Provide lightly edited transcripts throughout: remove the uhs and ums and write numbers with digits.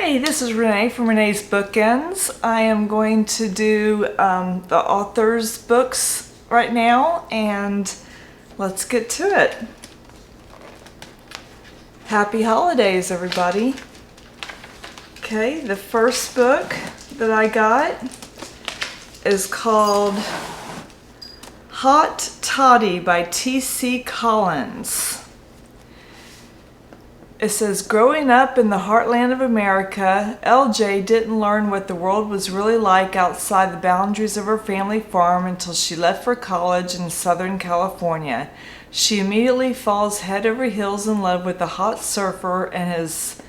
Hey, this is Renee from Renee's Bookends. I am going to do the author's books right now, and let's get to it. Happy holidays, everybody. Okay, the first book that I got is called Hot Toddy by T.C. Collins. It says, growing up in the heartland of America, LJ didn't learn what the world was really like outside the boundaries of her family farm until she left for college in Southern California. She immediately falls head over heels in love with the hot surfer and his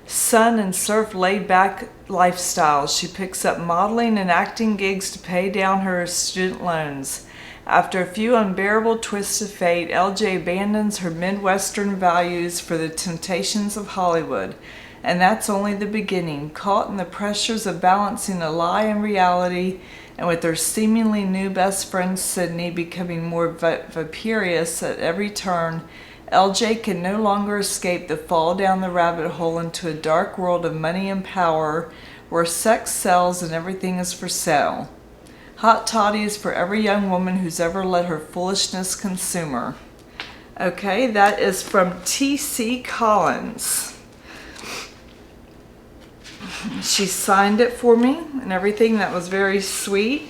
sun and surf laid-back lifestyle. She picks up modeling and acting gigs to pay down her student loans. After a few unbearable twists of fate, LJ abandons her Midwestern values for the temptations of Hollywood. And that's only the beginning. Caught in the pressures of balancing a lie and reality, and with her seemingly new best friend Sydney becoming more viperious at every turn, LJ can no longer escape the fall down the rabbit hole into a dark world of money and power, where sex sells and everything is for sale. Hot Toddy is for every young woman who's ever let her foolishness consume her. Okay, that is from T.C. Collins. She signed it for me and everything. That was very sweet.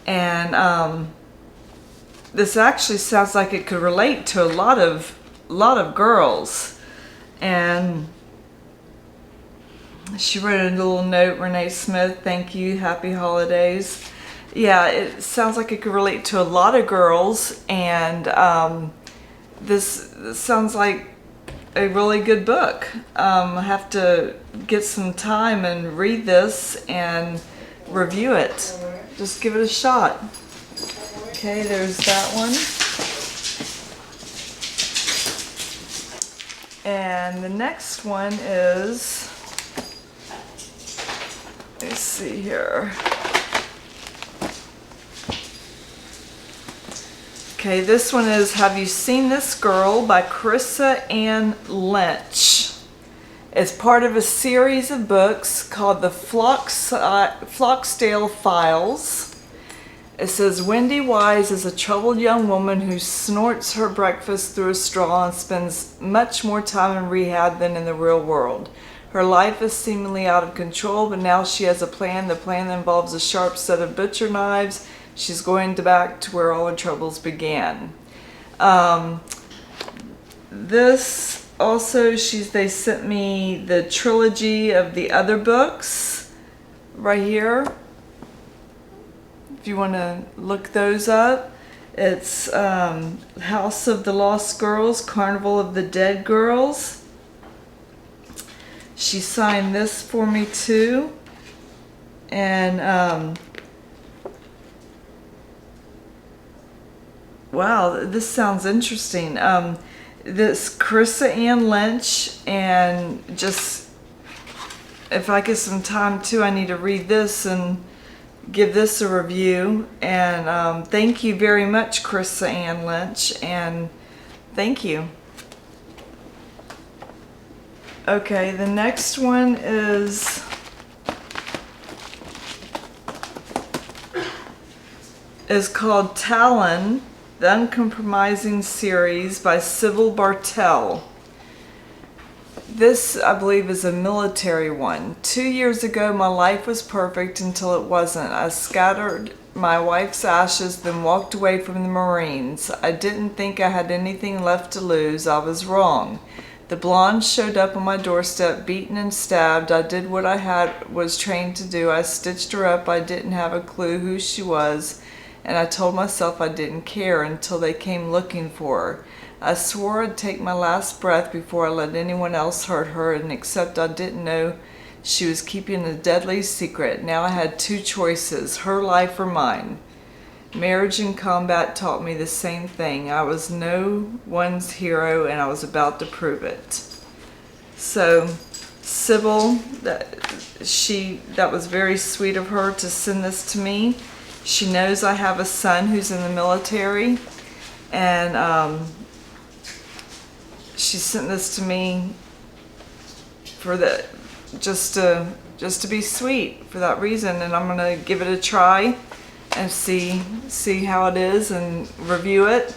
And this actually sounds like it could relate to a lot of girls. And she wrote a little note, Renee Smith, thank you, happy holidays. Yeah, it sounds like it could relate to a lot of girls, and this sounds like a really good book. I have to get some time and read this and review it. Just give it a shot. Okay, there's that one. And the next one is, let's see here. Okay, this one is Have You Seen This Girl by Carissa Ann Lynch. It's part of a series of books called the Flocksdale Files. It says, Wendy Wise is a troubled young woman who snorts her breakfast through a straw and spends much more time in rehab than in the real world. Her life is seemingly out of control, but now she has a plan. The plan involves a sharp set of butcher knives. She's going back to where all her troubles began. This also, they sent me the trilogy of the other books right here. If you want to look those up, it's House of the Lost Girls, Carnival of the Dead Girls. She signed this for me too. And wow, this sounds interesting. This Carissa Ann Lynch, and just if I get some time too, I need to read this and give this a review. And thank you very much, Carissa Ann Lynch, and thank you. Okay, the next one is called Talon, the Uncompromising Series by Sybil Bartell. This, I believe, is a military one. 2 years ago, my life was perfect until it wasn't. I scattered my wife's ashes, then walked away from the Marines. I didn't think I had anything left to lose. I was wrong. The blonde showed up on my doorstep, beaten and stabbed. I did what I was trained to do. I stitched her up. I didn't have a clue who she was, and I told myself I didn't care until they came looking for her. I swore I'd take my last breath before I let anyone else hurt her, and except I didn't know she was keeping a deadly secret. Now I had two choices, her life or mine. Marriage and combat taught me the same thing. I was no one's hero, and I was about to prove it. So, Sybil, that was very sweet of her to send this to me. She knows I have a son who's in the military, and she sent this to me for just to be sweet for that reason. And I'm gonna give it a try and see how it is and review it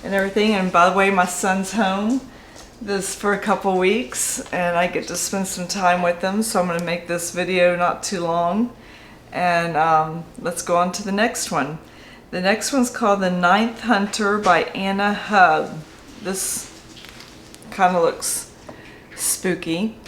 and everything. And by the way, my son's home this for a couple weeks and I get to spend some time with them, so I'm going to make this video not too long. And let's go on to the next one. The next one's called The Ninth Hunter by Anna Hub. This kind of looks spooky.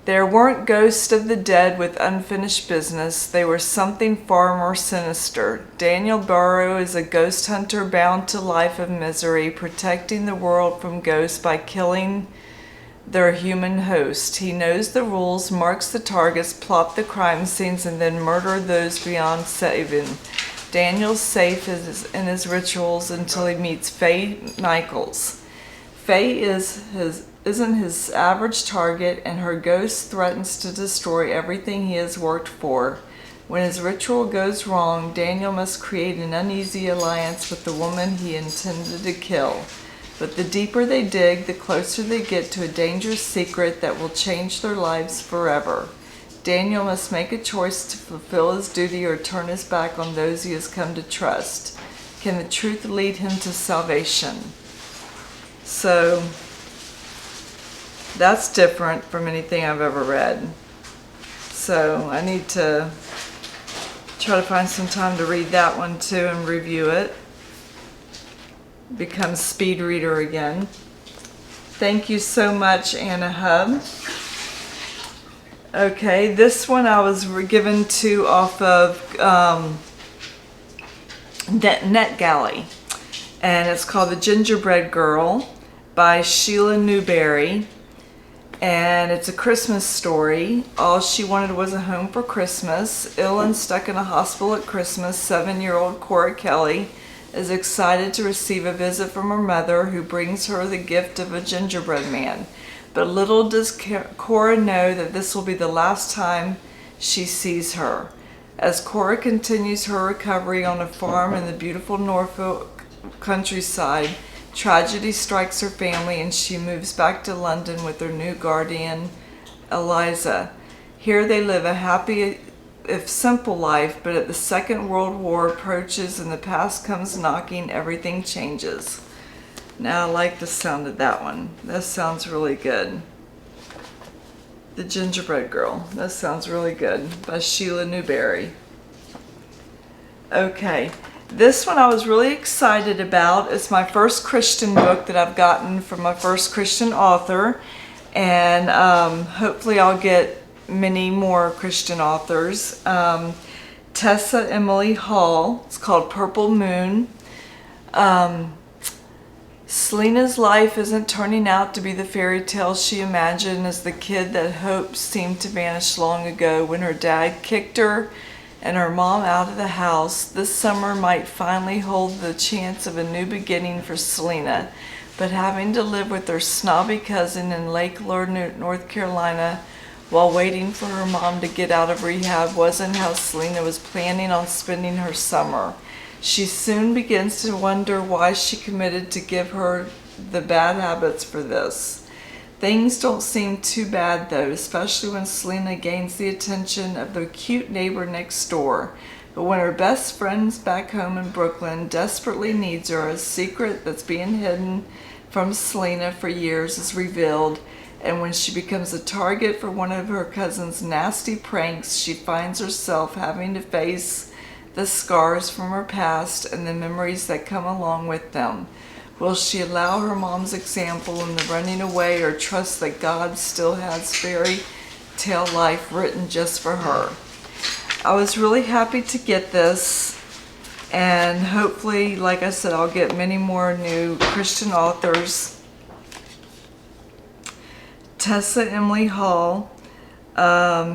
There weren't ghosts of the dead with unfinished business. They were something far more sinister. Daniel Burrow is a ghost hunter bound to a life of misery, protecting the world from ghosts by killing their human host. He knows the rules, marks the targets, plot the crime scenes, and then murder those beyond saving. Daniel's safe in his rituals until he meets Faye Nichols. Faye isn't his average target, and her ghost threatens to destroy everything he has worked for. When his ritual goes wrong, Daniel must create an uneasy alliance with the woman he intended to kill. But the deeper they dig, the closer they get to a dangerous secret that will change their lives forever. Daniel must make a choice to fulfill his duty or turn his back on those he has come to trust. Can the truth lead him to salvation? So that's different from anything I've ever read. So I need to try to find some time to read that one too and review it. Become speed reader again. Thank you so much, Anna Hub. Okay, this one I was given to off of NetGalley, and it's called The Gingerbread Girl by Sheila Newberry. And it's a Christmas story. All she wanted was a home for Christmas. Ill and stuck in a hospital at Christmas, 7-year-old Cora Kelly is excited to receive a visit from her mother, who brings her the gift of a gingerbread man. But little does Cora know that this will be the last time she sees her. As Cora continues her recovery on a farm in the beautiful Norfolk countryside, tragedy strikes her family and she moves back to London with her new guardian, Eliza. Here they live a happy, if simple life, but at the Second World War approaches and the past comes knocking, everything changes. Now I like the sound of that one. That sounds really good. The Gingerbread Girl. That sounds really good. By Sheila Newberry. Okay. This one I was really excited about. It's my first Christian book that I've gotten from my first Christian author. And hopefully I'll get many more Christian authors. Tessa Emily Hall. It's called Purple Moon. Selena's life isn't turning out to be the fairy tale she imagined as the kid that hope seemed to vanish long ago when her dad kicked her and her mom out of the house. This summer might finally hold the chance of a new beginning for Selena, but having to live with her snobby cousin in Lake Lure, North Carolina, while waiting for her mom to get out of rehab wasn't how Selena was planning on spending her summer. She soon begins to wonder why she committed to give her the bad habits for this. Things don't seem too bad though, especially when Selena gains the attention of the cute neighbor next door. But when her best friend back home in Brooklyn desperately needs her, a secret that's being hidden from Selena for years is revealed. And when she becomes a target for one of her cousin's nasty pranks, she finds herself having to face the scars from her past and the memories that come along with them. Will she allow her mom's example in the running away, or trust that God still has fairy tale life written just for her? I was really happy to get this, and hopefully, like I said, I'll get many more new Christian authors. Tessa Emily Hall.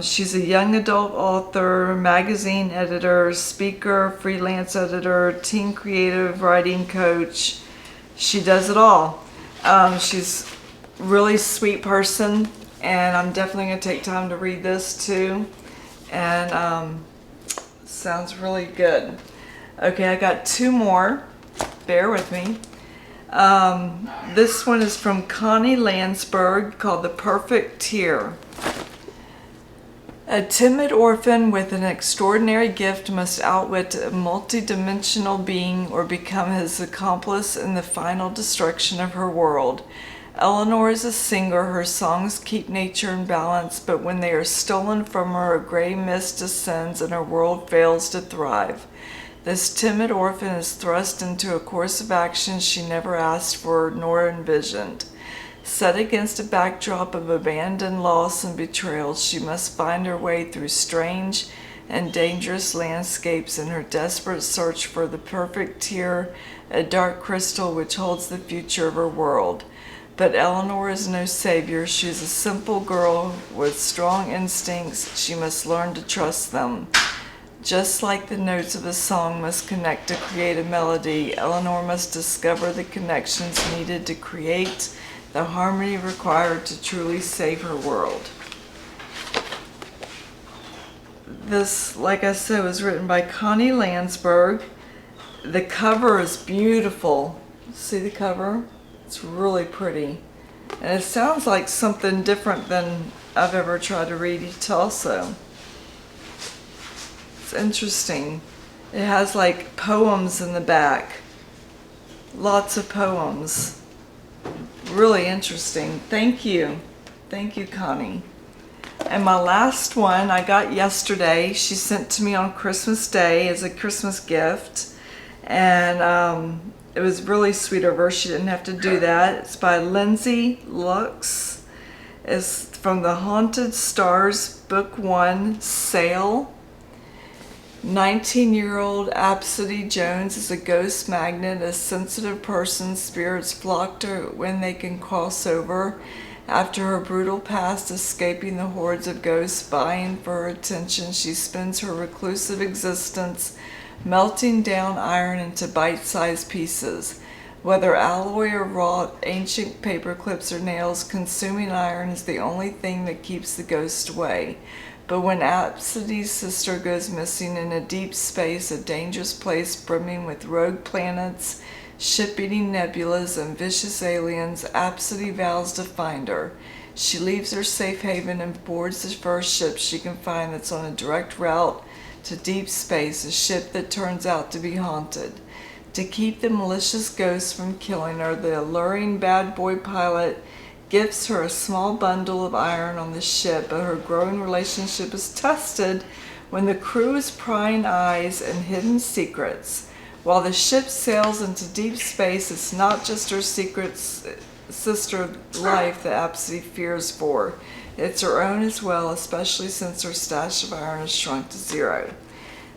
She's a young adult author, magazine editor, speaker, freelance editor, teen creative writing coach. She does it all. She's a really sweet person, and I'm definitely going to take time to read this too. And sounds really good. Okay, I got two more. Bear with me. This one is from Connie Landsberg, called The Perfect Tear. A timid orphan with an extraordinary gift must outwit a multidimensional being or become his accomplice in the final destruction of her world. Eleanor is a singer. Her songs keep nature in balance, but when they are stolen from her, a gray mist descends and her world fails to thrive. This timid orphan is thrust into a course of action she never asked for nor envisioned. Set against a backdrop of abandon, loss, and betrayal, she must find her way through strange and dangerous landscapes in her desperate search for the perfect tear, a dark crystal which holds the future of her world. But Eleanor is no savior. She is a simple girl with strong instincts. She must learn to trust them. Just like the notes of a song must connect to create a melody, Eleanor must discover the connections needed to create the harmony required to truly save her world. This, like I said, was written by Connie Landsberg. The cover is beautiful. See the cover? It's really pretty. And it sounds like something different than I've ever tried to read it also. It's interesting. It has like poems in the back. Lots of poems. Really interesting. Thank you. Thank you, Connie. And my last one I got yesterday. She sent to me on Christmas Day as a Christmas gift. And it was really sweet of her. She didn't have to do that. It's by Lindsay Lux. It's from the Haunted Stars Book 1 sale. 19-year-old Absidy Jones is a ghost magnet. A sensitive person's spirits flock to her when they can cross over. After her brutal past, escaping the hordes of ghosts vying for her attention, she spends her reclusive existence melting down iron into bite-sized pieces. Whether alloy or wrought, ancient paper clips or nails, consuming iron is the only thing that keeps the ghost away. But when Absidy's sister goes missing in a deep space, a dangerous place brimming with rogue planets, ship-eating nebulas, and vicious aliens, Absidy vows to find her. She leaves her safe haven and boards the first ship she can find that's on a direct route to deep space, a ship that turns out to be haunted. To keep the malicious ghosts from killing her, the alluring bad boy pilot gives her a small bundle of iron on the ship, but her growing relationship is tested when the crew is prying eyes and hidden secrets. While the ship sails into deep space, it's not just her secret sister life that Absidy fears for. It's her own as well, especially since her stash of iron has shrunk to zero.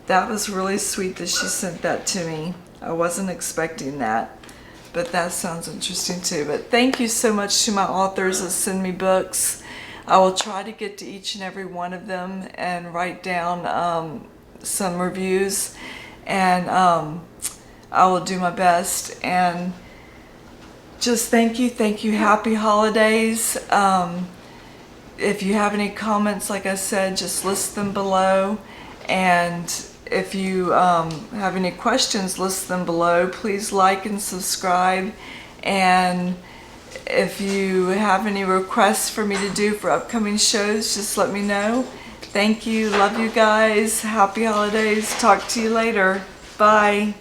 That was really sweet that she sent that to me. I wasn't expecting that. But that sounds interesting too. But thank you so much to my authors that send me books. I will try to get to each and every one of them and write down some reviews. And I will do my best. And just thank you. Happy holidays. If you have any comments, like I said, just list them below. And if you have any questions, list them below. Please like and subscribe. And if you have any requests for me to do for upcoming shows, just let me know. Thank you. Love you guys. Happy holidays. Talk to you later. Bye.